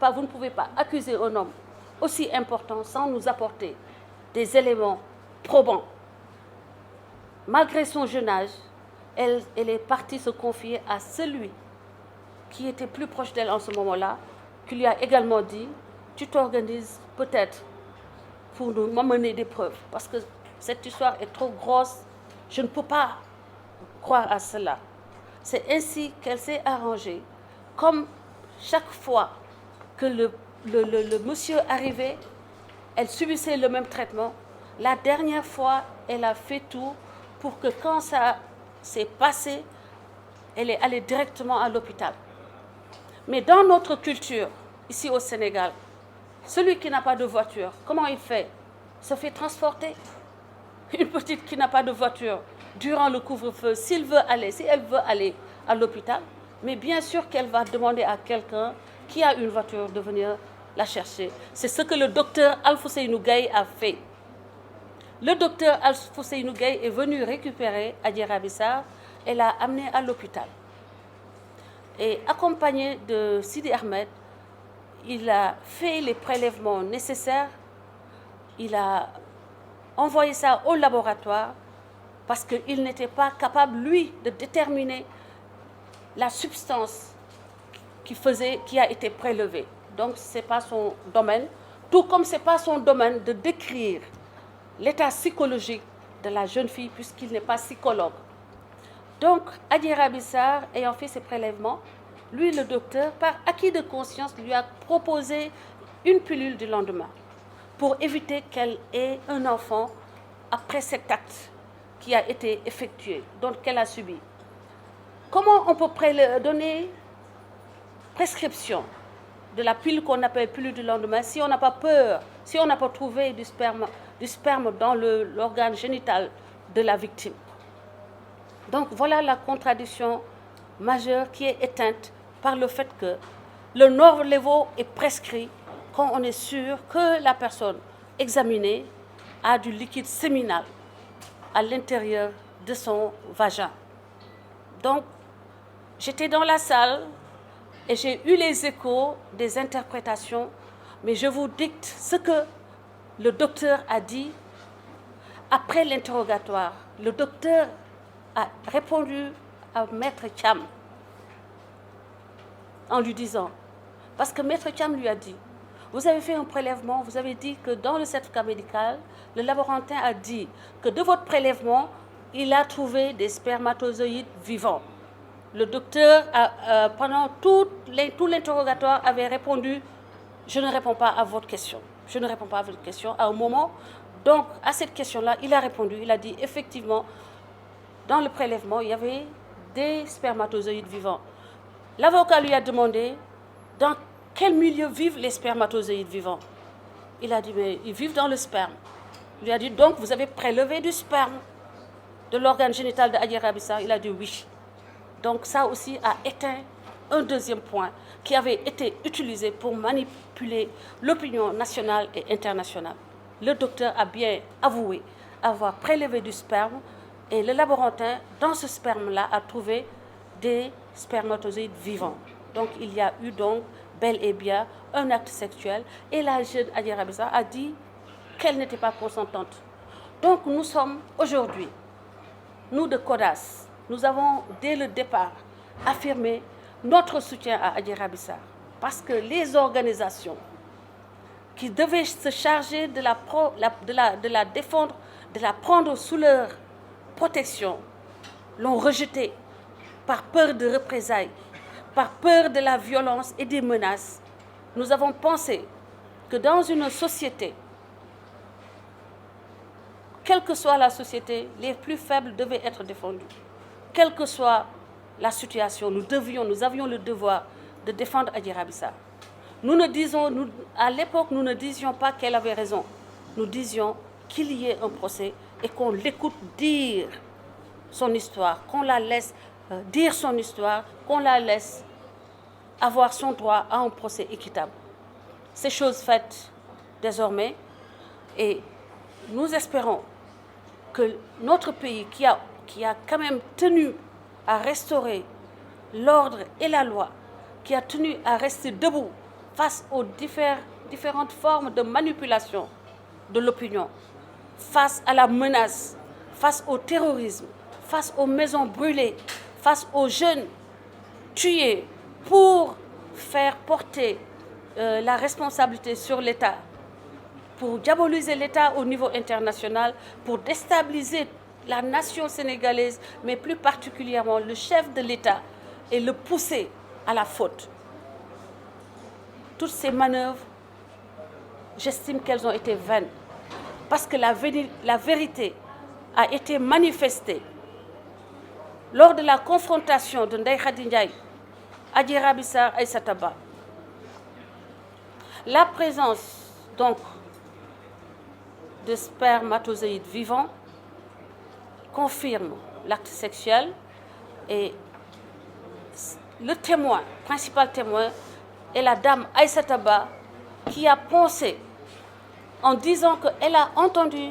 Vous ne pouvez pas accuser un homme aussi important sans nous apporter des éléments probants. Malgré son jeune âge, elle est partie se confier à celui qui était plus proche d'elle en ce moment-là, qui lui a également dit « Tu t'organises peut-être pour nous m'amener des preuves, parce que cette histoire est trop grosse, je ne peux pas croire à cela. » C'est ainsi qu'elle s'est arrangée. Comme chaque fois que le monsieur arrivait, elle subissait le même traitement. La dernière fois, elle a fait tout pour que quand ça s'est passé, elle est allée directement à l'hôpital. Mais dans notre culture, ici au Sénégal, celui qui n'a pas de voiture, comment il fait? Se fait transporter. Une petite qui n'a pas de voiture, durant le couvre-feu, si elle veut aller à l'hôpital, mais bien sûr qu'elle va demander à quelqu'un qui a une voiture de venir la chercher. C'est ce que le docteur Alfousseynou Gaye a fait. Le docteur Alfousseynou Gaye est venu récupérer Adjara Bissar et l'a amenée à l'hôpital. Et accompagné de Sidi Ahmed, il a fait les prélèvements nécessaires, il a envoyé ça au laboratoire parce qu'il n'était pas capable, lui, de déterminer la substance qui a été prélevée. Donc, ce n'est pas son domaine, tout comme ce n'est pas son domaine de décrire l'état psychologique de la jeune fille puisqu'il n'est pas psychologue. Donc, Adjara Bissar, ayant fait ses prélèvements, lui, le docteur, par acquis de conscience, lui a proposé une pilule du lendemain pour éviter qu'elle ait un enfant après cet acte qui a été effectué, donc qu'elle a subi. Comment on peut donner prescription de la pilule qu'on appelle pilule du lendemain si on n'a pas peur, si on n'a pas trouvé du sperme dans l'organe génital de la victime? Donc voilà la contradiction majeure qui est éteinte par le fait que le Norlevo est prescrit quand on est sûr que la personne examinée a du liquide séminal à l'intérieur de son vagin. Donc, j'étais dans la salle et j'ai eu les échos des interprétations, mais je vous dicte ce que le docteur a dit après l'interrogatoire. Le docteur a répondu à Maître Thiam en lui disant, parce que Maître Thiam lui a dit, vous avez fait un prélèvement, vous avez dit que dans le certificat médical, le laborantin a dit que de votre prélèvement, il a trouvé des spermatozoïdes vivants. Le docteur, pendant tout l'interrogatoire, avait répondu, je ne réponds pas à votre question. Je ne réponds pas à votre question. À un moment, donc, à cette question-là, il a répondu, il a dit, effectivement, dans le prélèvement, il y avait des spermatozoïdes vivants. L'avocat lui a demandé, dans quel milieu vivent les spermatozoïdes vivants? Il a dit, mais ils vivent dans le sperme. Il lui a dit, donc vous avez prélevé du sperme de l'organe génital d'Adjara Bissar? Il a dit oui. Donc ça aussi a éteint un deuxième point qui avait été utilisé pour manipuler l'opinion nationale et internationale. Le docteur a bien avoué avoir prélevé du sperme et le laborantin, dans ce sperme-là, a trouvé des spermatozoïdes vivants. Donc il y a eu donc bel et bien un acte sexuel et la jeune Adjara Bissar a dit qu'elle n'était pas consentante. Donc nous sommes aujourd'hui, nous de CODAS, nous avons dès le départ affirmé notre soutien à Adjara Bissar parce que les organisations qui devaient se charger de la défendre, de la prendre sous leur protection, l'ont rejetée par peur de représailles, par peur de la violence et des menaces. Nous avons pensé que dans une société, quelle que soit la société, les plus faibles devaient être défendus. Quelle que soit la situation, nous avions le devoir de défendre Adjara Bissar. À l'époque, nous ne disions pas qu'elle avait raison. Nous disions qu'il y ait un procès et qu'on l'écoute dire son histoire, qu'on la laisse dire son histoire, qu'on la laisse avoir son droit à un procès équitable. C'est chose faite désormais et nous espérons que notre pays qui a quand même tenu à restaurer l'ordre et la loi, qui a tenu à rester debout face aux différentes formes de manipulation de l'opinion, face à la menace, face au terrorisme, face aux maisons brûlées, face aux jeunes tués, pour faire porter la responsabilité sur l'État, pour diaboliser l'État au niveau international, pour déstabiliser la nation sénégalaise, mais plus particulièrement le chef de l'État, et le pousser à la faute. Toutes ces manœuvres, j'estime qu'elles ont été vaines, parce que la vérité a été manifestée lors de la confrontation de Ndeye Khady Ndiaye, Adji Raby Sarr, Aïssata Ba. La présence donc de spermatozoïdes vivants confirme l'acte sexuel, et le témoin, principal témoin, est la dame Aïssata Ba, qui a pensé en disant qu'elle a entendu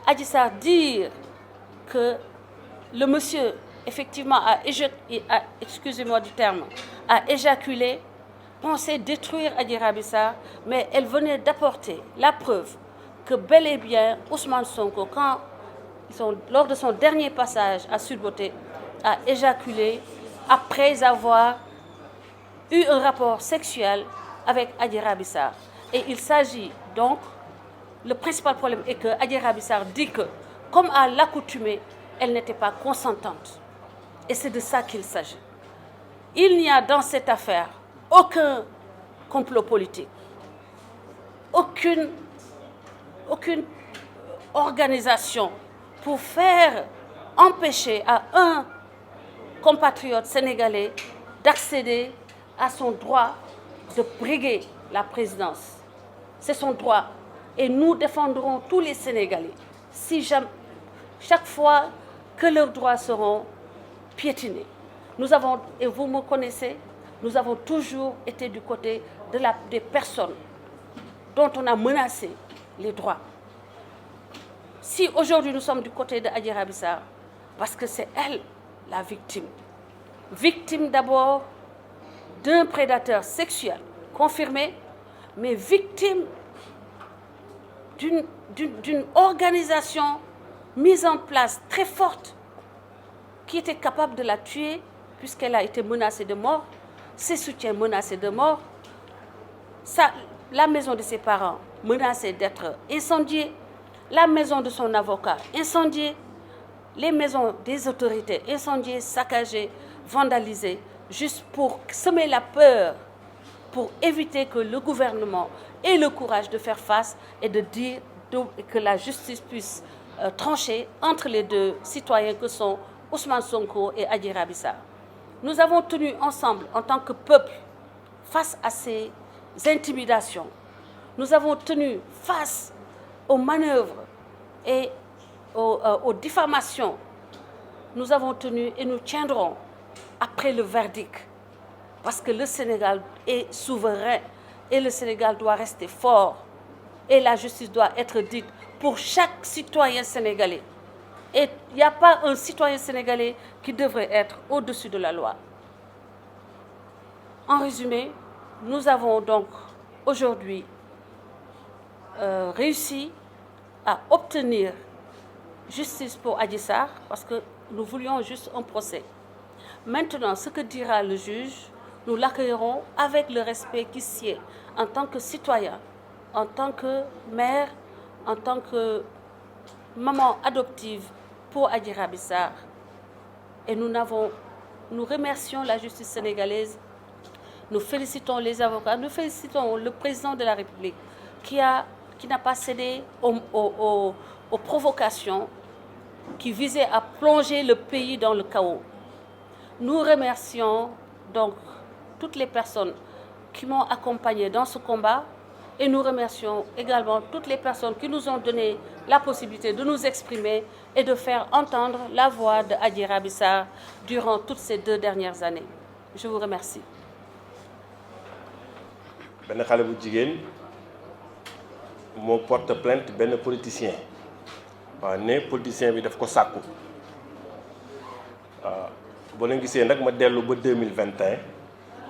Adji Sarr dire que le monsieur effectivement excusez-moi du terme, a éjaculé, pensait détruire Adji Raby Sarr, mais elle venait d'apporter la preuve que bel et bien Ousmane Sonko, lors de son dernier passage à Sud Beauté, a éjaculé après avoir eu un rapport sexuel avec Adji Raby Sarr. Et il s'agit donc, le principal problème est que Adji Raby Sarr dit que, comme à l'accoutumée, elle n'était pas consentante. Et c'est de ça qu'il s'agit. Il n'y a dans cette affaire aucun complot politique, aucune organisation pour faire empêcher à un compatriote sénégalais d'accéder à son droit de briguer la présidence. C'est son droit. Et nous défendrons tous les Sénégalais chaque fois que leurs droits seront piétinés. Nous avons, et vous me connaissez, nous avons toujours été du côté des personnes dont on a menacé les droits. Si aujourd'hui nous sommes du côté de Adji Raby Sarr, parce que c'est elle la victime. Victime d'abord d'un prédateur sexuel confirmé, mais victime d'une organisation mise en place très forte qui était capable de la tuer puisqu'elle a été menacée de mort, ses soutiens menacés de mort, la maison de ses parents menacée d'être incendiée, la maison de son avocat incendiée, les maisons des autorités incendiées, saccagées, vandalisées, juste pour semer la peur, pour éviter que le gouvernement ait le courage de faire face et de dire que la justice puisse trancher entre les deux citoyens que sont Ousmane Sonko et Adji Raby Sarr. Nous avons tenu ensemble, en tant que peuple, face à ces intimidations. Nous avons tenu face aux manœuvres et aux diffamations. Nous avons tenu et nous tiendrons après le verdict. Parce que le Sénégal est souverain et le Sénégal doit rester fort. Et la justice doit être dite pour chaque citoyen sénégalais. Et il n'y a pas un citoyen sénégalais qui devrait être au-dessus de la loi. En résumé, nous avons donc aujourd'hui réussi à obtenir justice pour Adji Sarr parce que nous voulions juste un procès. Maintenant, ce que dira le juge, nous l'accueillerons avec le respect qui sied en tant que citoyen, en tant que mère, en tant que maman adoptive pour Adji Raby Sarr. Et nous remercions la justice sénégalaise, nous félicitons les avocats, nous félicitons le président de la République qui n'a pas cédé aux provocations qui visaient à plonger le pays dans le chaos. Nous remercions donc toutes les personnes qui m'ont accompagné dans ce combat et nous remercions également toutes les personnes qui nous ont donné la possibilité de nous exprimer et de faire entendre la voix de Adji Raby Sarr durant toutes ces 2 dernières années. Je vous remercie. Ben xale bu jigéen moo porte plainte benn politicien waaw ne politicien bi daf ko sàkku waaw boo leen gisee nag ma dellu ba 2021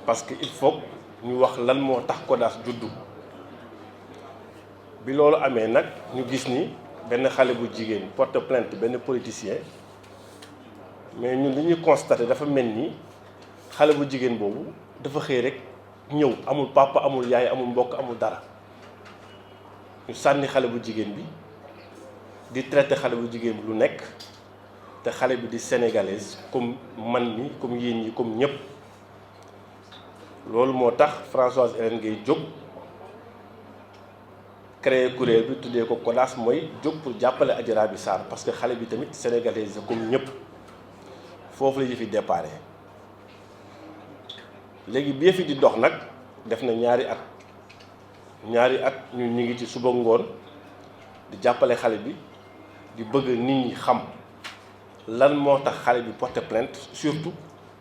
parce que il faut ñu wax lan moo tax CODAS juddu bi loolu amee nag ñu gis ni benn xale bu jigéen porte plainte benn politicien mais ñun li ñuy constaté dafa mel ni xale bu jigéen boobu dafa xëy rek ñëw amul papa amul yaay amul mbokk amul dara ñu sànni xale bu jigéen bi di traité xale bu jigéen bi lu nekk te xale bi di sénégalaise comme man mi comme yéen ñi comme ñëpp loolu moo tax Françoise Hélène Gueye jóg créé kuréel bi tuddee ko CODAS mooy jóg pour jàppale Adji Raby Sarr parce que xale bi tamit sénégalaise comme ñëpp foofu la yëfi déparé léegi bi yëfi di dox nag def na ñaari at ñu ngi ci suba ngoon di jàppale xale bi di bëgg nit ñi xam lan moo tax xale bi porte plainte surtout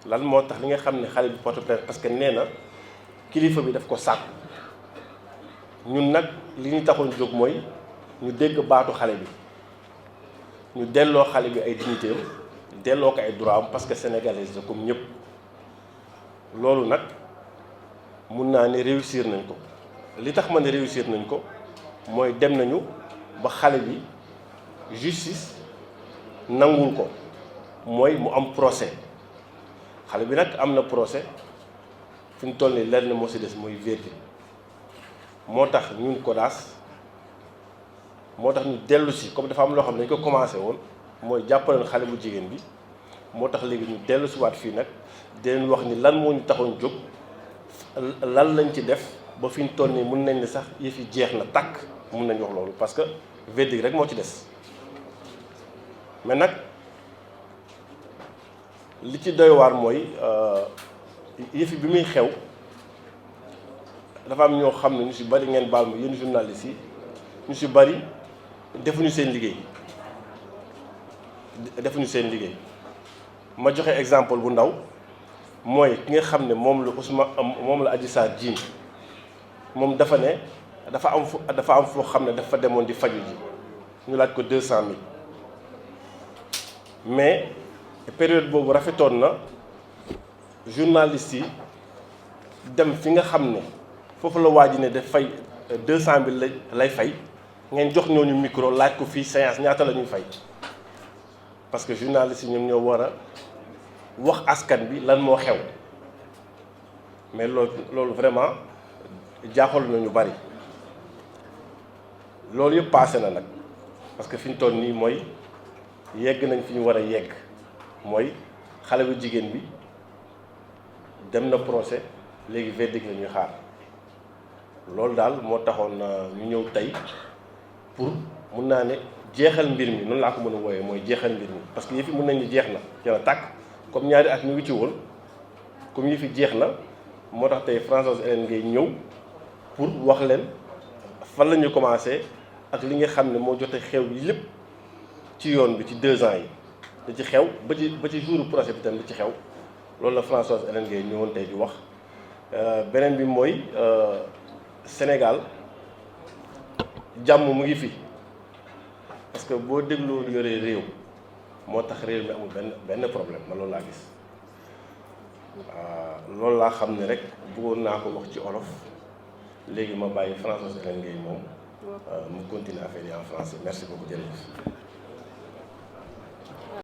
lan moo tax li nga xam ne xale bi porte plainte parce que nee na kilifa bi daf ko sàkk ñun nag li ñu taxoon jóg mooy ñu dégg baatu xale bi ñu delloo xale bi ay dignitéem delloo ko ay droit am parce que sénégalaise la comme ñëpp loolu nag mun naa ne réussir nañ ko li tax ma ne réussir nañ ko mooy dem nañu ba xale bi justice nangul ko mooy mu am procès xale bi nag am na procès fi mu toll nii leer na moo si des mooy verdict moo tax ñun CODAS moo tax ñu dellu si comme dafa am loo xam ne dañ ko commencé woon mooy jàppale xale bu jigéen bi moo tax léegi ñu dellu si waat fii nag di leen wax ni lan moo ñu taxoon jóg lan lañ ci def ba fi ñu toll nii mun nañ ne sax yëf yi jeex na tàkk mun nañ wax loolu parce que verdict rek moo ci des mais nag li ci doy waar mooy yëf yi bi muy xew dafa am ñoo xam ne ñu si bari ngeen baal ma yéen journalistes yi ñu si bari defuñu seen liggéey ma joxe exemple bu ndaw mooy ki nga xam ne moom la Adji Sarr jiin moom dafa ne dafa am foo xam ne dafa demoon di faju ji ñu laaj ko 200 000 mais période boobu rafetoon na journalistes yi dem fi nga xam ne foofu la waa ji ne daf fay 200 000 lay fay ngeen jox ñooñu micro laaj ko fii séance ñaata la ñuy fay parce que journalistes yi ñoom ñoo war a wax askan bi lan moo xew mais loolu vraiment jaaxal na ñu bari loolu yëpp passé na nag parce que fi ñu toll nii mooy yegg nañ fi ñu war a yegg mooy xale bu jigéen bi dem na procès léegi verdict la ñuy xaar loolu daal moo taxoon ñu ñëw tey pour mun naa ne jeexal mbir mi noonu laa ko mën a wooyee mooy jeexal mbir mi parce que yëf yi mun nañ ni jeex na jana tàkk comme ñaari at ñu ngi ci woon comme yëf yi jeex na moo tax tey Françoise Hélène Gueye ñëw pour wax leen fan la ñu commencé ak li nga xam ne moo jote xew yi lépp ci yoon bi ci 2 ans yi da ci xew ba ci jour procès bi tam da ci xew loolu la Françoise Hélène Gueye ñëwoon tey di wax beneen bi mooy Sénégal jàmm mu ngi fi parce que boo dégloo yoree réew moo tax réew mi amul benn problème man loolu laa gis loolu laa xam ne rek bëggoon naa ko wax ci olof léegi ma bàyyi Françoise Hélène Gueye moom mu continuer affaire yi en français merci beaucoup jërëjëf